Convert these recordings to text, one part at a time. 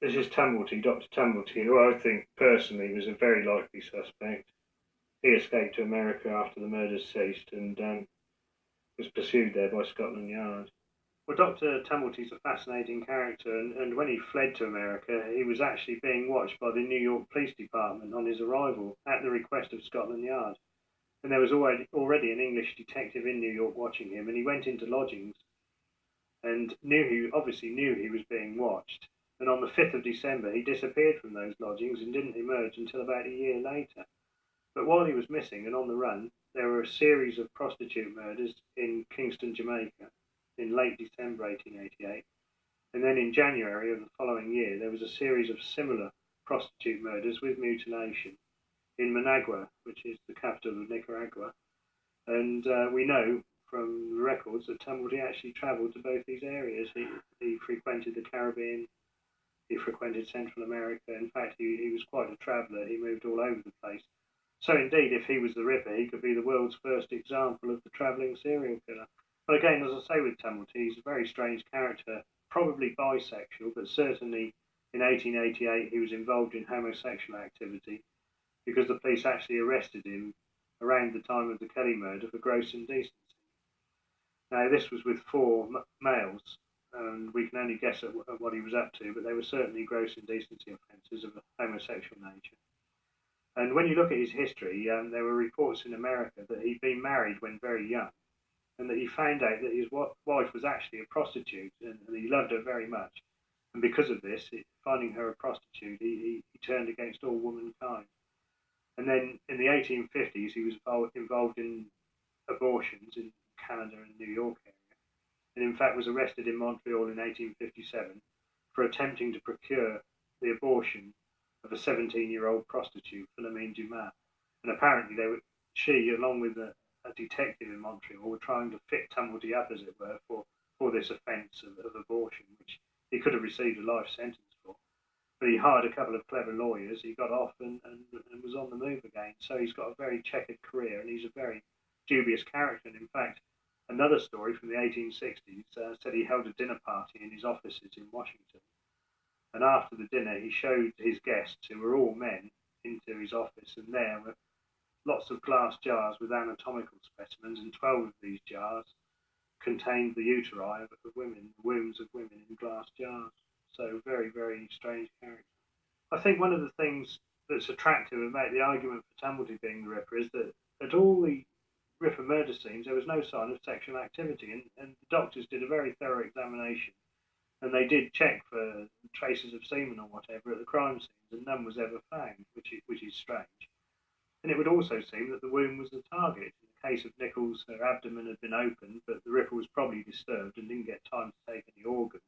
This is Tumblety, Dr. Tumblety, who I think personally was a very likely suspect. He escaped to America after the murders ceased and was pursued there by Scotland Yard. Well, Dr. Tumblety's a fascinating character, and when he fled to America, he was actually being watched by the New York Police Department on his arrival at the request of Scotland Yard. And there was already an English detective in New York watching him, and he went into lodgings and obviously knew he was being watched. And on the 5th of December, he disappeared from those lodgings and didn't emerge until about a year later. But while he was missing and on the run, there were a series of prostitute murders in Kingston, Jamaica, in late December 1888. And then in January of the following year, there was a series of similar prostitute murders with mutilation in Managua, which is the capital of Nicaragua. And we know from the records that Tumblety actually travelled to both these areas. He frequented the Caribbean, he frequented Central America. In fact, he was quite a traveller. He moved all over the place. So indeed, if he was the Ripper, he could be the world's first example of the travelling serial killer. But again, as I say with Tumblety, he's a very strange character, probably bisexual, but certainly in 1888 he was involved in homosexual activity because the police actually arrested him around the time of the Kelly murder for gross indecency. Now, this was with four males, and we can only guess at what he was up to, but they were certainly gross indecency offences of a homosexual nature. And when you look at his history, there were reports in America that he'd been married when very young, and that he found out that his wife was actually a prostitute, and he loved her very much. And because of this, finding her a prostitute, he turned against all womankind. And then in the 1850s, he was involved in abortions in Canada and New York area, and in fact was arrested in Montreal in 1857 for attempting to procure the abortion of a 17-year-old prostitute, Philomene Dumas. And apparently she, along with a detective in Montreal, were trying to fit Tumblety up, as it were, for this offence of abortion, which he could have received a life sentence for. But he hired a couple of clever lawyers, he got off and was on the move again. So he's got a very checkered career, and he's a very dubious character. And in fact, another story from the 1860s said he held a dinner party in his offices in Washington. And after the dinner, he showed his guests, who were all men, into his office, and there were lots of glass jars with anatomical specimens, and 12 of these jars contained the uteri of women, the wombs of women in glass jars. So very, very strange character. I think one of the things that's attractive about the argument for Tumblety being the Ripper is that at all the Ripper murder scenes, there was no sign of sexual activity, and the doctors did a very thorough examination. And they did check for traces of semen or whatever at the crime scenes, and none was ever found, which is strange. And it would also seem that the womb was the target. In the case of Nichols, her abdomen had been opened, but the Ripper was probably disturbed and didn't get time to take any organs.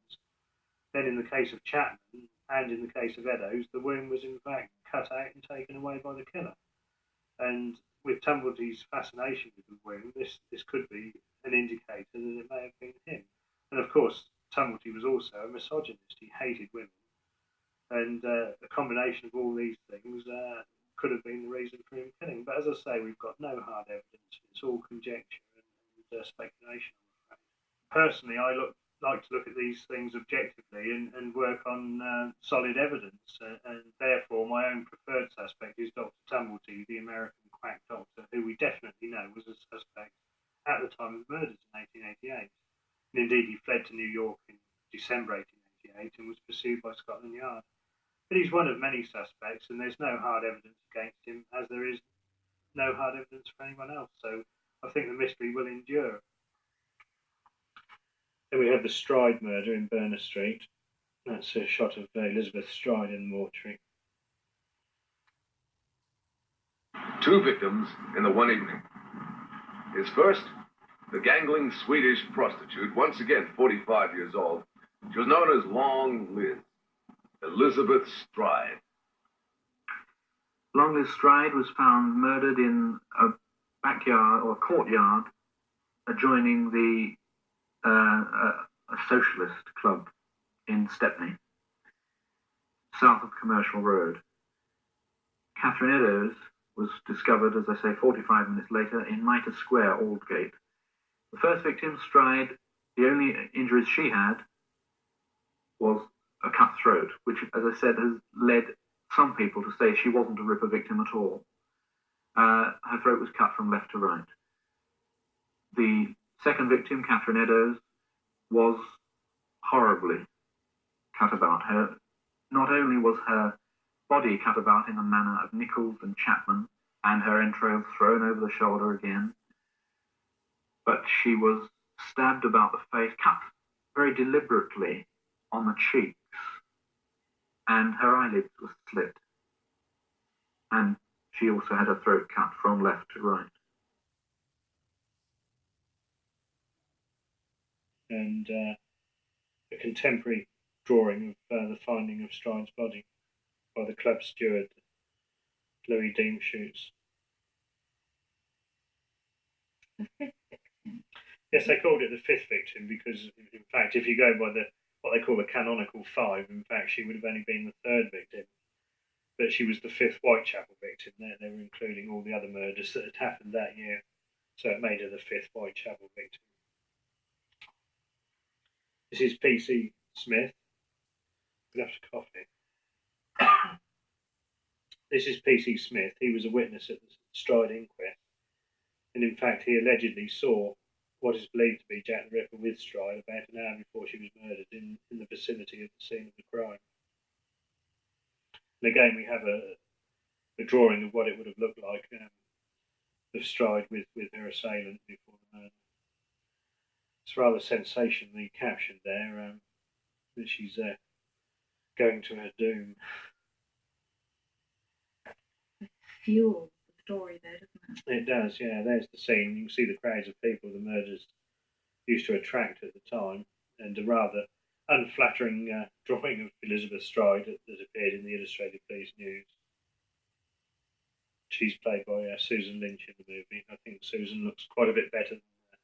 Then in the case of Chapman, and in the case of Eddowes, the womb was in fact cut out and taken away by the killer. And with Tumblety's fascination with the womb, this could be an indicator that it may have been him. And of course, Tumblety was also a misogynist. He hated women. And a combination of all these things could have been the reason for him killing. But as I say, we've got no hard evidence. It's all conjecture and speculation, I'm afraid. Personally, I like to look at these things objectively and work on solid evidence. And therefore, my own preferred suspect is Dr. Tumblety, the American quack doctor, who we definitely know was a suspect at the time of the murders in 1888. And indeed, he fled to New York in December 1888 and was pursued by Scotland Yard. But he's one of many suspects, and there's no hard evidence against him, as there is no hard evidence for anyone else. So I think the mystery will endure. Then we have the Stride murder in Berner Street. That's a shot of Elizabeth Stride in the mortuary. 2 victims in the one evening. His first, the gangling Swedish prostitute, once again 45 years old. She was known as Long Liz, Elizabeth Stride. Long Liz Stride was found murdered in a backyard or courtyard adjoining a socialist club in Stepney, south of Commercial Road. Catherine Eddowes was discovered, as I say, 45 minutes later in Mitre Square, Aldgate. The first victim, Stride, the only injuries she had was a cut throat, which, as I said, has led some people to say she wasn't a Ripper victim at all. Her throat was cut from left to right. The second victim, Catherine Eddowes, was horribly cut about. Not only was her body cut about in the manner of Nichols and Chapman, and her entrails thrown over the shoulder again, but she was stabbed about the face, cut very deliberately on the cheeks, and her eyelids were slit. And she also had her throat cut from left to right. And a contemporary drawing of the finding of Stride's body by the club steward, Louis Deemshoots. The fifth victim. Yes, they called it the fifth victim because, in fact, if you go by what they call the canonical five, in fact, she would have only been the third victim. But she was the fifth Whitechapel victim. They were including all the other murders that had happened that year. So it made her the fifth Whitechapel victim. This is P.C. Smith. We'll have to cough. This is P.C. Smith. He was a witness at the Stride inquest. And in fact, he allegedly saw what is believed to be Jack the Ripper with Stride about an hour before she was murdered in the vicinity of the scene of the crime. And again, we have a drawing of what it would have looked like of Stride with her assailant before the murder. It's rather sensationally captured there that she's going to her doom. It fuels the story there, doesn't it? It does, yeah. There's the scene. You can see the crowds of people the murders used to attract at the time, and a rather unflattering drawing of Elizabeth Stride that appeared in the Illustrated Police News. She's played by Susan Lynch in the movie. I think Susan looks quite a bit better than that.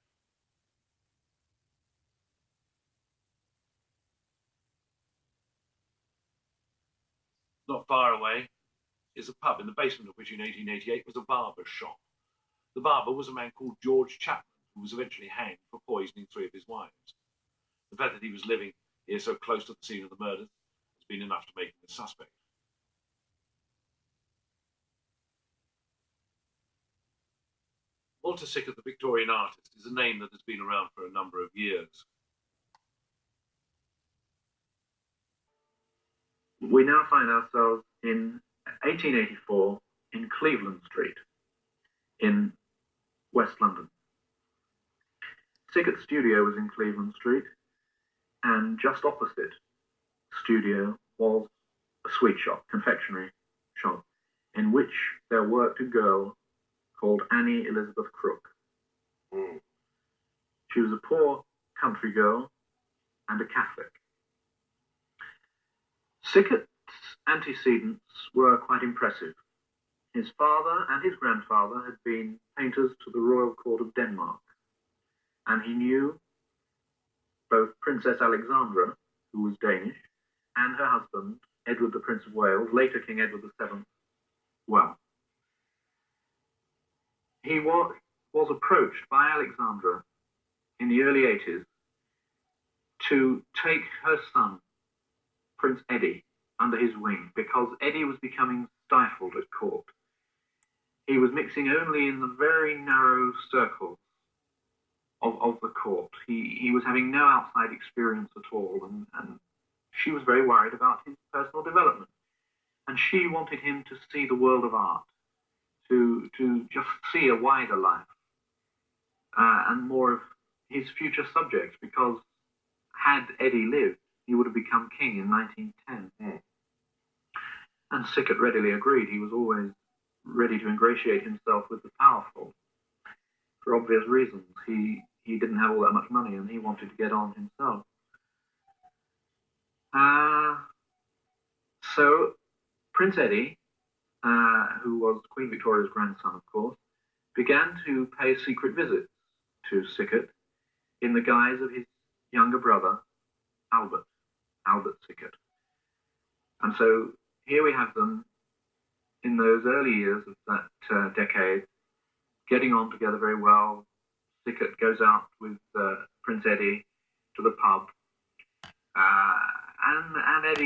Not far away is a pub in the basement of which in 1888 was a barber's shop. The barber was a man called George Chapman, who was eventually hanged for poisoning 3 of his wives. The fact that he was living here so close to the scene of the murders has been enough to make him a suspect. Walter Sickert, the Victorian artist, is a name that has been around for a number of years. We now find ourselves in 1884 in Cleveland Street in West London. Sickert's studio was in Cleveland Street, and just opposite the studio was a sweet shop, confectionery shop, in which there worked a girl called Annie Elizabeth Crook. She was a poor country girl and a Catholic. Sickert's antecedents were quite impressive. His father and his grandfather had been painters to the Royal Court of Denmark, and he knew both Princess Alexandra, who was Danish, and her husband, Edward the Prince of Wales, later King Edward VII, well. He was approached by Alexandra in the early 80s to take her son, Prince Eddie, under his wing, because Eddie was becoming stifled at court. He was mixing only in the very narrow circle of the court. He was having no outside experience at all, and she was very worried about his personal development. And she wanted him to see the world of art, to just see a wider life, and more of his future subjects, because had Eddie lived, he would have become king in 1910. And Sickert readily agreed. He was always ready to ingratiate himself with the powerful. For obvious reasons, he didn't have all that much money, and he wanted to get on himself. So Prince Eddie, who was Queen Victoria's grandson, of course, began to pay secret visits to Sickert in the guise of his younger brother, Albert Sickert. And so here we have them in those early years of that decade, getting on together very well. Sickert goes out with Prince Eddie to the pub, and Eddie